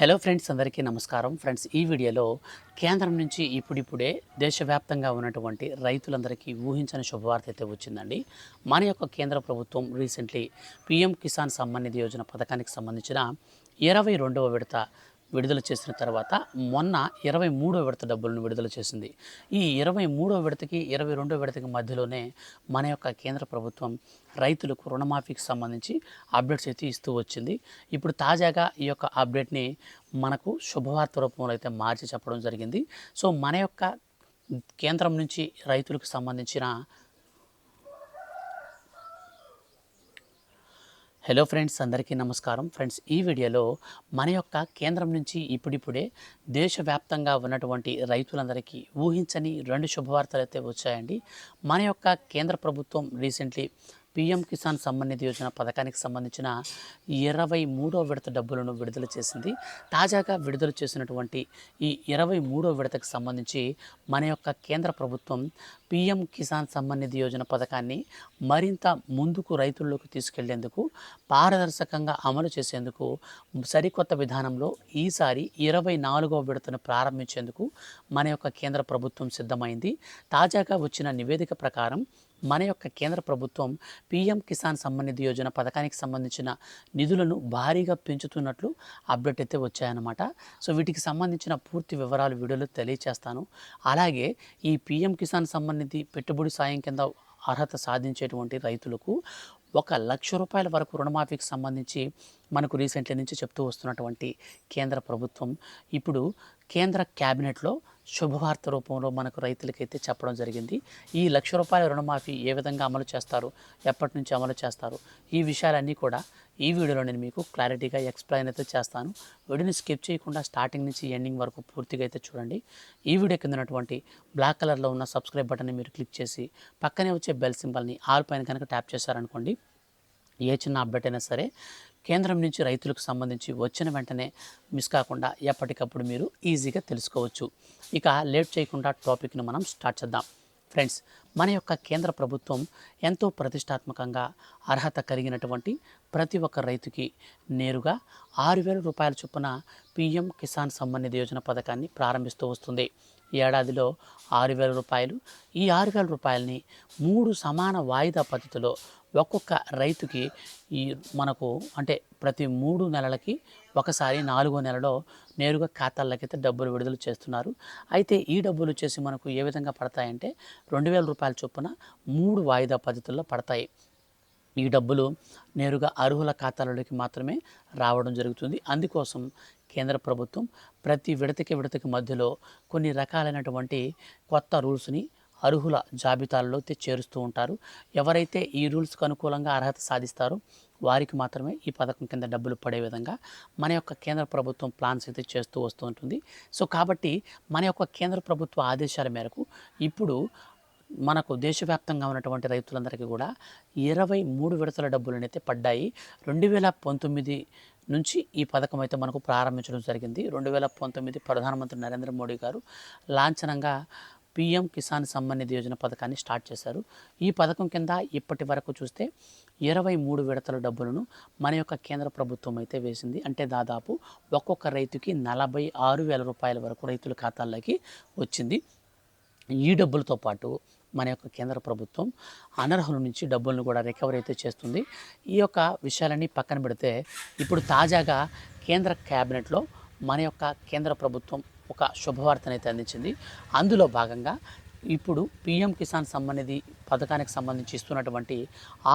Hello friends, అందరికీ నమస్కారం. Friends, ఈ వీడియోలో కేంద్రం నుంచి ఇప్పుడిప్పుడే దేశవ్యాప్తంగా ఉన్నటువంటి రైతులందరికీ ఊహించని శుభవార్త అయితే వచ్చిందండి. మన యొక్క కేంద్ర ప్రభుత్వం రీసెంట్లీ పీఎం కిసాన్ సమ్మాన్ నిధి యోజన పథకానికి సంబంధించిన 22వ విడత విడుదల చేసిన తర్వాత మొన్న 23వ విడత డబ్బులను విడుదల చేసింది. ఈ 23వ విడతకి 22వ విడతకి మధ్యలోనే మన యొక్క కేంద్ర ప్రభుత్వం రైతులకు రుణమాఫీకి సంబంధించి అప్డేట్స్ అయితే ఇస్తూ వచ్చింది. ఇప్పుడు తాజాగా ఈ యొక్క అప్డేట్ని మనకు శుభవార్త రూపంలో అయితే మార్చి చెప్పడం జరిగింది. సో మన యొక్క కేంద్రం నుంచి రైతులకు సంబంధించిన హలో ఫ్రెండ్స్, అందరికీ నమస్కారం. ఫ్రెండ్స్, ఈ వీడియోలో మన యొక్క కేంద్రం నుంచి ఇప్పుడిప్పుడే దేశవ్యాప్తంగా ఉన్నటువంటి రైతులందరికీ ఊహించని 2 శుభవార్తలు అయితే వచ్చాయండి. మన యొక్క కేంద్ర ప్రభుత్వం రీసెంట్లీ పీఎం కిసాన్ సమ్మాన్ నిధి యోజన పథకానికి సంబంధించిన 23వ విడత డబ్బులను విడుదల చేసింది. తాజాగా విడుదల చేసినటువంటి ఈ 23వ విడతకు సంబంధించి మన యొక్క కేంద్ర ప్రభుత్వం పీఎం కిసాన్ సమ్మాన్ నిధి యోజన పథకాన్ని మరింత ముందుకు రైతుల్లోకి తీసుకెళ్లేందుకు, పారదర్శకంగా అమలు చేసేందుకు సరికొత్త విధానంలో ఈసారి 24వ విడతను ప్రారంభించేందుకు మన యొక్క కేంద్ర ప్రభుత్వం సిద్ధమైంది. తాజాగా వచ్చిన నివేదిక ప్రకారం మన యొక్క కేంద్ర ప్రభుత్వం పీఎం కిసాన్ సమ్మాన్ నిధి యోజన పథకానికి సంబంధించిన నిధులను భారీగా పెంచుతున్నట్లు అప్డేట్ అయితే వచ్చాయన్నమాట. సో వీటికి సంబంధించిన పూర్తి వివరాలు వీడియోలో తెలియచేస్తాను. అలాగే ఈ పీఎం కిసాన్ సమ్మాన్ నిధి పెట్టుబడి సాయం కింద అర్హత సాధించేటువంటి రైతులకు 1,00,000 వరకు రుణమాఫీకి సంబంధించి మనకు రీసెంట్లీ నుంచి చెప్తూ వస్తున్నటువంటి కేంద్ర ప్రభుత్వం ఇప్పుడు కేంద్ర క్యాబినెట్లో శుభవార్త రూపంలో మనకు రైతులకైతే చెప్పడం జరిగింది. ఈ ₹1,00,000 రుణమాఫీ ఏ విధంగా అమలు చేస్తారు, ఎప్పటి నుంచి అమలు చేస్తారు, ఈ విషయాలన్నీ కూడా ఈ వీడియోలో నేను మీకు క్లారిటీగా ఎక్స్ప్లెయిన్ అయితే చేస్తాను. వీడియోని స్కిప్ చేయకుండా స్టార్టింగ్ నుంచి ఎండింగ్ వరకు పూర్తిగా అయితే చూడండి. ఈ వీడియో కింద ఉన్నటువంటి బ్లాక్ కలర్లో ఉన్న సబ్స్క్రైబ్ బటన్ని మీరు క్లిక్ చేసి పక్కనే వచ్చే బెల్ సింబల్ని ఆల్ పైన కనుక ట్యాప్ చేశారనుకోండి, ఏ చిన్న అప్డేట్ అయినా సరే కేంద్రం నుంచి రైతులకు సంబంధించి వచ్చిన వెంటనే మిస్ కాకుండా ఎప్పటికప్పుడు మీరు ఈజీగా తెలుసుకోవచ్చు. ఇక లేట్ చేయకుండా టాపిక్ను మనం స్టార్ట్ చేద్దాం. ఫ్రెండ్స్, మన యొక్క కేంద్ర ప్రభుత్వం ఎంతో ప్రతిష్టాత్మకంగా అర్హత కలిగినటువంటి ప్రతి ఒక్క రైతుకి నేరుగా ₹6,000 చొప్పున పీఎం కిసాన్ సమ్మాన్ నిధి యోజన పథకాన్ని ప్రారంభిస్తూ వస్తుంది. ఏడాదిలో ₹6,000. ఈ ₹6,000ని 3 సమాన వాయిదా పద్ధతిలో ఒక్కొక్క రైతుకి మనకు అంటే ప్రతి 3 నెలలకి ఒకసారి 4వ నెలలో నేరుగా ఖాతాల్లోకైతే డబ్బులు విడుదల చేస్తున్నారు. అయితే ఈ డబ్బులు వచ్చేసి మనకు ఏ విధంగా పడతాయంటే ₹2,000 చొప్పున 3 వాయిదా పద్ధతుల్లో పడతాయి. ఈ డబ్బులు నేరుగా అర్హుల ఖాతాలలోకి మాత్రమే రావడం జరుగుతుంది. అందుకోసం కేంద్ర ప్రభుత్వం ప్రతి విడతకి మధ్యలో కొన్ని రకాలైనటువంటి కొత్త రూల్స్ని అర్హుల జాబితాలలో చేరుస్తూ ఉంటారు. ఎవరైతే ఈ రూల్స్కి అనుకూలంగా అర్హత సాధిస్తారో వారికి మాత్రమే ఈ పథకం కింద డబ్బులు పడే విధంగా మన యొక్క కేంద్ర ప్రభుత్వం ప్లాన్స్ అయితే చేస్తూ వస్తూ ఉంటుంది. సో కాబట్టి మన యొక్క కేంద్ర ప్రభుత్వ ఆదేశాల మేరకు ఇప్పుడు మనకు దేశవ్యాప్తంగా ఉన్నటువంటి రైతులందరికీ కూడా 23 విడతల డబ్బులనైతే పడ్డాయి. 2019 నుంచి ఈ పథకం అయితే మనకు ప్రారంభించడం జరిగింది. 2019 ప్రధానమంత్రి నరేంద్ర మోడీ గారు లాంఛనంగా పీఎం కిసాన్ సమ్మాన్ నిధి యోజన పథకాన్ని స్టార్ట్ చేశారు. ఈ పథకం కింద ఇప్పటి వరకు చూస్తే 23 విడతల డబ్బులను మన యొక్క కేంద్ర ప్రభుత్వం అయితే వేసింది. అంటే దాదాపు ఒక్కొక్క రైతుకి ₹46,000 వరకు రైతుల ఖాతాల్లోకి వచ్చింది. ఈ డబ్బులతో పాటు మన యొక్క కేంద్ర ప్రభుత్వం అనర్హుల నుంచి డబ్బులను కూడా రికవరీ అయితే చేస్తుంది. ఈ యొక్క విషయాలన్నీ పక్కన పెడితే ఇప్పుడు తాజాగా కేంద్ర క్యాబినెట్లో మన యొక్క కేంద్ర ప్రభుత్వం ఒక శుభవార్తనైతే అందించింది. అందులో భాగంగా ఇప్పుడు పీఎం కిసాన్ సమ్మాన్ నిధి పథకానికి సంబంధించి ఇస్తున్నటువంటి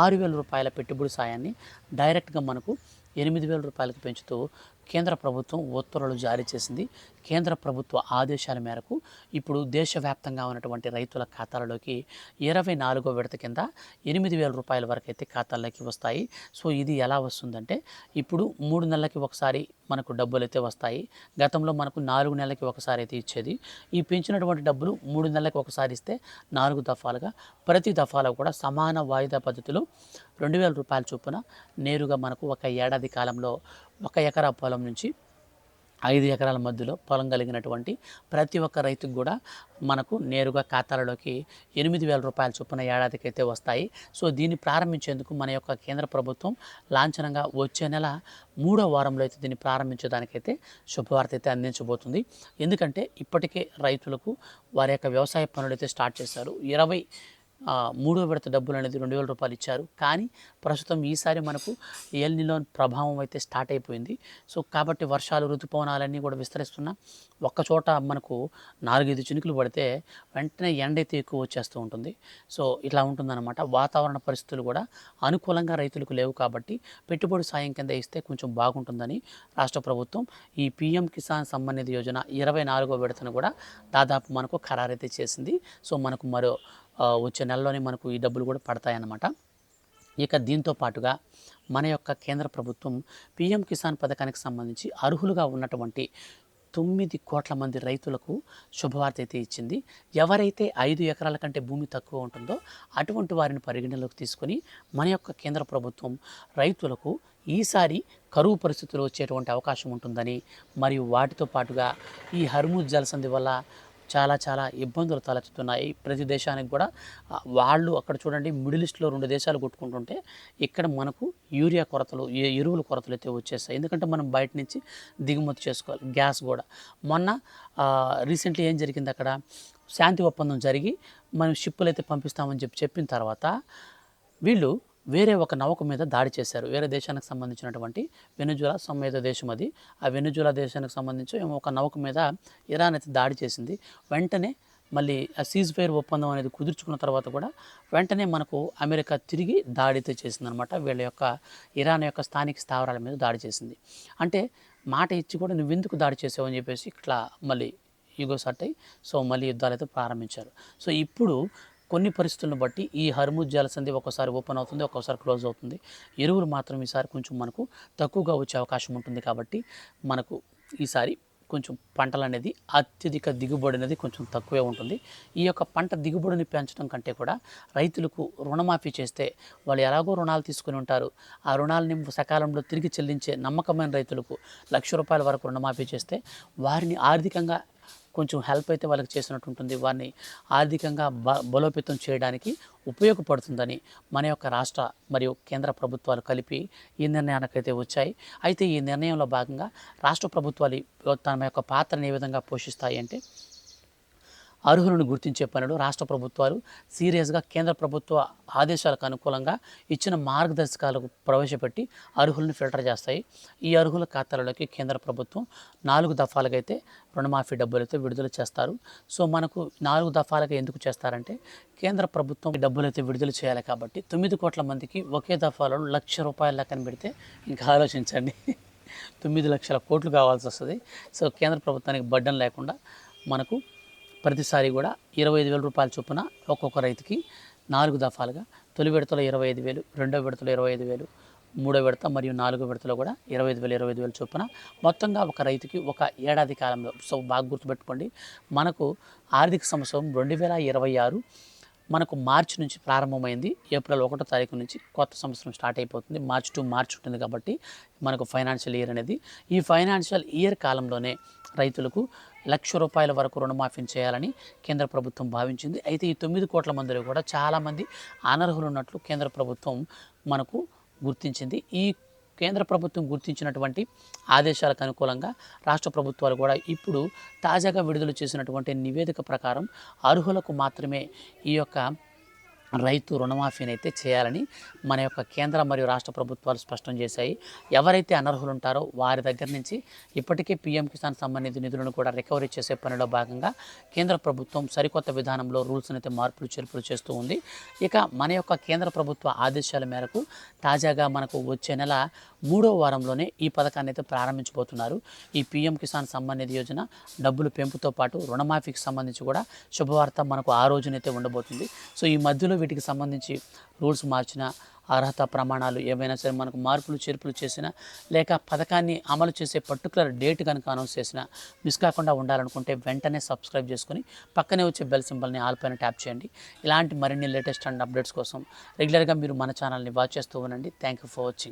₹6,000 పెట్టుబడి సాయాన్ని డైరెక్ట్గా మనకు ₹8,000 పెంచుతూ కేంద్ర ప్రభుత్వం ఉత్తర్వులు జారీ చేసింది. కేంద్ర ప్రభుత్వ ఆదేశాల మేరకు ఇప్పుడు దేశవ్యాప్తంగా ఉన్నటువంటి రైతుల ఖాతాలలోకి 24వ విడత కింద ₹8,000 వరకు అయితే ఖాతాల్లోకి వస్తాయి. సో ఇది ఎలా వస్తుందంటే ఇప్పుడు 3 నెలలకి ఒకసారి మనకు డబ్బులు అయితే వస్తాయి. గతంలో మనకు 4 నెలలకి ఒకసారి అయితే ఇచ్చేది. ఈ పెంచినటువంటి డబ్బులు 3 నెలలకి ఒకసారి ఇస్తే 4 దఫాలుగా, ప్రతి దఫాలో కూడా సమాన వాయిదా పద్ధతిలో ₹2,000 చొప్పున నేరుగా మనకు ఒక ఏడాది కాలంలో 1 ఎకరా పొలం నుంచి 5 ఎకరాల మధ్యలో పొలం కలిగినటువంటి ప్రతి ఒక్క రైతుకు కూడా మనకు నేరుగా ఖాతాలలోకి 8,000 రూపాయల చొప్పున ఏడాదికైతే వస్తాయి. సో దీన్ని ప్రారంభించేందుకు మన యొక్క కేంద్ర ప్రభుత్వం లాంఛనంగా వచ్చే నెల 3వ వారంలో అయితే దీన్ని ప్రారంభించడానికైతే శుభవార్త అయితే అందించబోతుంది. ఎందుకంటే ఇప్పటికే రైతులకు వారి యొక్క వ్యవసాయ పనులు అయితే స్టార్ట్ చేశారు. 3వ విడత డబ్బులు అనేది 2,000 రూపాయలు ఇచ్చారు. కానీ ప్రస్తుతం ఈసారి మనకు ఎల్ నినో ప్రభావం అయితే స్టార్ట్ అయిపోయింది. సో కాబట్టి వర్షాలు ఋతుపవనాలన్నీ కూడా విస్తరిస్తున్న ఒక్కచోట మనకు 4-5 చినుకులు పడితే వెంటనే ఎండ అయితే ఎక్కువ వచ్చేస్తూ ఉంటుంది. సో ఇట్లా ఉంటుందన్నమాట. వాతావరణ పరిస్థితులు కూడా అనుకూలంగా రైతులకు లేవు కాబట్టి పెట్టుబడి సాయం కింద ఇస్తే కొంచెం బాగుంటుందని రాష్ట్ర ప్రభుత్వం ఈ పీఎం కిసాన్ సమ్మాన్ నిధి యోజన 24వ విడతను కూడా దాదాపు మనకు ఖరారైతే చేసింది. సో మనకు మరో వచ్చే నెలలోనే మనకు ఈ డబ్బులు కూడా పడతాయన్నమాట. ఇక దీంతో పాటుగా మన యొక్క కేంద్ర ప్రభుత్వం పీఎం కిసాన్ పథకానికి సంబంధించి అర్హులుగా ఉన్నటువంటి 9 కోట్ల మంది రైతులకు శుభవార్త అయితే ఇచ్చింది. ఎవరైతే 5 ఎకరాల కంటే భూమి తక్కువ ఉంటుందో అటువంటి వారిని పరిగణలోకి తీసుకొని మన యొక్క కేంద్ర ప్రభుత్వం రైతులకు ఈసారి కరువు పరిస్థితులు వచ్చేటువంటి అవకాశం ఉంటుందని, మరియు వాటితో పాటుగా ఈ హర్ముజ్ జలసంధి వల్ల చాలా ఇబ్బందులు తలెత్తుతున్నాయి ప్రతి దేశానికి కూడా. వాళ్ళు అక్కడ చూడండి మిడిల్ ఈస్ట్లో 2 దేశాలు కొట్టుకుంటుంటే ఇక్కడ మనకు యూరియా కొరతలు, ఎరువుల కొరతలు అయితే వచ్చేస్తాయి. ఎందుకంటే మనం బయట నుంచి దిగుమతి చేసుకోవాలి. గ్యాస్ కూడా మొన్న రీసెంట్లీ ఏం జరిగింది, అక్కడ శాంతి ఒప్పందం జరిగి మనం షిప్పులు అయితే పంపిస్తామని చెప్పిన తర్వాత వీళ్ళు వేరే ఒక నౌక మీద దాడి చేశారు. వేరే దేశానికి సంబంధించినటువంటి వెనుజులా ఏదో దేశం అది. ఆ వెనుజులా దేశానికి సంబంధించి ఒక నౌక మీద ఇరాన్ అయితే దాడి చేసింది. వెంటనే మళ్ళీ ఆ సీజ్ ఫైర్ ఒప్పందం అనేది కుదుర్చుకున్న తర్వాత కూడా వెంటనే మనకు అమెరికా తిరిగి దాడి అయితే చేసిందనమాట. వీళ్ళ యొక్క ఇరాన్ యొక్క స్థానిక స్థావరాల మీద దాడి చేసింది. అంటే మాట ఇచ్చి కూడా నువ్వు ఎందుకు దాడి చేసావు అని చెప్పేసి ఇట్లా మళ్ళీ ఈగో సట్ అయ్యి సో మళ్ళీ యుద్ధాలు అయితే ప్రారంభించారు. సో ఇప్పుడు కొన్ని పరిస్థితులను బట్టి ఈ హర్ముజ్ జలసంధి ఒక్కోసారి ఓపెన్ అవుతుంది, ఒక్కోసారి క్లోజ్ అవుతుంది. ఎరువులు మాత్రం ఈసారి కొంచెం మనకు తక్కువగా వచ్చే అవకాశం ఉంటుంది. కాబట్టి మనకు ఈసారి కొంచెం పంటలు అనేది అత్యధిక దిగుబడి అనేది కొంచెం తక్కువే ఉంటుంది. ఈ యొక్క పంట దిగుబడిని పెంచడం కంటే కూడా రైతులకు రుణమాఫీ చేస్తే వాళ్ళు ఎలాగో రుణాలు తీసుకుని ఉంటారు. ఆ రుణాలని సకాలంలో తిరిగి చెల్లించే నమ్మకమైన రైతులకు ₹1,00,000 వరకు రుణమాఫీ చేస్తే వారిని ఆర్థికంగా కొంచెం హెల్ప్ అయితే వాళ్ళకి చేసినట్టు ఉంటుంది. వారిని ఆర్థికంగా బలోపేతం చేయడానికి ఉపయోగపడుతుందని మన యొక్క రాష్ట్ర మరియు కేంద్ర ప్రభుత్వాలు కలిపి ఈ నిర్ణయానికైతే వచ్చాయి. అయితే ఈ నిర్ణయంలో భాగంగా రాష్ట్ర ప్రభుత్వాలు తమ యొక్క పాత్రను ఏ విధంగా పోషిస్తాయి అంటే, అర్హులను గుర్తించే పనులు రాష్ట్ర ప్రభుత్వాలు సీరియస్గా కేంద్ర ప్రభుత్వ ఆదేశాలకు అనుకూలంగా ఇచ్చిన మార్గదర్శకాలకు ప్రవేశపెట్టి అర్హులను ఫిల్టర్ చేస్తాయి. ఈ అర్హుల ఖాతాలలోకి కేంద్ర ప్రభుత్వం 4 దఫాలుగా అయితే రుణమాఫీ డబ్బులు అయితే విడుదల చేస్తారు. సో మనకు 4 దఫాలుగా ఎందుకు చేస్తారంటే, కేంద్ర ప్రభుత్వం డబ్బులు అయితే విడుదల చేయాలి కాబట్టి 9 కోట్ల మందికి ఒకే దఫాలో ₹1,00,000 లెక్కన పెడితే ఇంకా ఆలోచించండి 9 లక్షల కోట్లు కావాల్సి వస్తుంది. సో కేంద్ర ప్రభుత్వానికి బడ్డం లేకుండా మనకు ప్రతిసారి కూడా 25,000 రూపాయల చొప్పున ఒక్కొక్క రైతుకి 4 దఫాలుగా, తొలి విడతలో 25,000, రెండో విడతలో 25,000, మూడో విడత మరియు 4వ విడతలో కూడా 25,000 చొప్పున మొత్తంగా ఒక రైతుకి ఒక ఏడాది కాలంలో. సో బాగా గుర్తుపెట్టుకోండి, మనకు ఆర్థిక సంవత్సరం 2026 మనకు మార్చి నుంచి ప్రారంభమైంది. ఏప్రిల్ 1వ తారీఖు నుంచి కొత్త సంవత్సరం స్టార్ట్ అయిపోతుంది. మార్చ్ టు మార్చ్ ఉంటుంది కాబట్టి మనకు ఫైనాన్షియల్ ఇయర్ అనేది. ఈ ఫైనాన్షియల్ ఇయర్ కాలంలోనే రైతులకు ₹1,00,000 వరకు రుణమాఫీ చేయాలని కేంద్ర ప్రభుత్వం భావించింది. అయితే ఈ 9 కోట్ల మందిలో కూడా చాలామంది అనర్హులు ఉన్నట్లు కేంద్ర ప్రభుత్వం మనకు గుర్తించింది. ఈ కేంద్ర ప్రభుత్వం గుర్తించినటువంటి ఆదేశాలకు అనుకూలంగా రాష్ట్ర ప్రభుత్వాలు కూడా ఇప్పుడు తాజాగా విడుదల చేసినటువంటి నివేదిక ప్రకారం అర్హులకు మాత్రమే ఈ యొక్క రైతు రుణమాఫీని అయితే చేయాలని మన యొక్క కేంద్ర మరియు రాష్ట్ర ప్రభుత్వాలు స్పష్టం చేశాయి. ఎవరైతే అనర్హులు ఉంటారో వారి దగ్గర నుంచి ఇప్పటికే పీఎం కిసాన్ సమ్మాన్ నిధి నిధులను కూడా రికవరీ చేసే పనిలో భాగంగా కేంద్ర ప్రభుత్వం సరికొత్త విధానంలో రూల్స్ని అయితే మార్పులు చేర్పులు చేస్తూ ఉంది. ఇక మన యొక్క కేంద్ర ప్రభుత్వ ఆదేశాల మేరకు తాజాగా మనకు వచ్చే నెల 3వ వారంలోనే ఈ పథకాన్ని అయితే ప్రారంభించబోతున్నారు. ఈ పీఎం కిసాన్ సమ్మాన్ నిధి యోజన డబ్బులు పెంపుతో పాటు రుణమాఫీకి సంబంధించి కూడా శుభవార్త మనకు ఆ రోజునైతే ఉండబోతుంది. సో ఈ మధ్యలో వీటికి సంబంధించి రూల్స్ మార్చిన, అర్హత ప్రమాణాలు ఏమైనా సరే మనకు మార్పులు చేర్పులు చేసినా, లేక పథకాన్ని అమలు చేసే పర్టికులర్ డేట్ కనుక అనౌన్స్ చేసినా మిస్ కాకుండా ఉండాలనుకుంటే వెంటనే సబ్స్క్రైబ్ చేసుకుని పక్కనే వచ్చే బెల్ సింబల్ని ఆల్ పైన ట్యాప్ చేయండి. ఇలాంటి మరిన్ని లేటెస్ట్ అండ్ అప్డేట్స్ కోసం రెగ్యులర్గా మీరు మన ఛానల్ని వాచ్ చేస్తూ ఉండండి. Thank you for watching.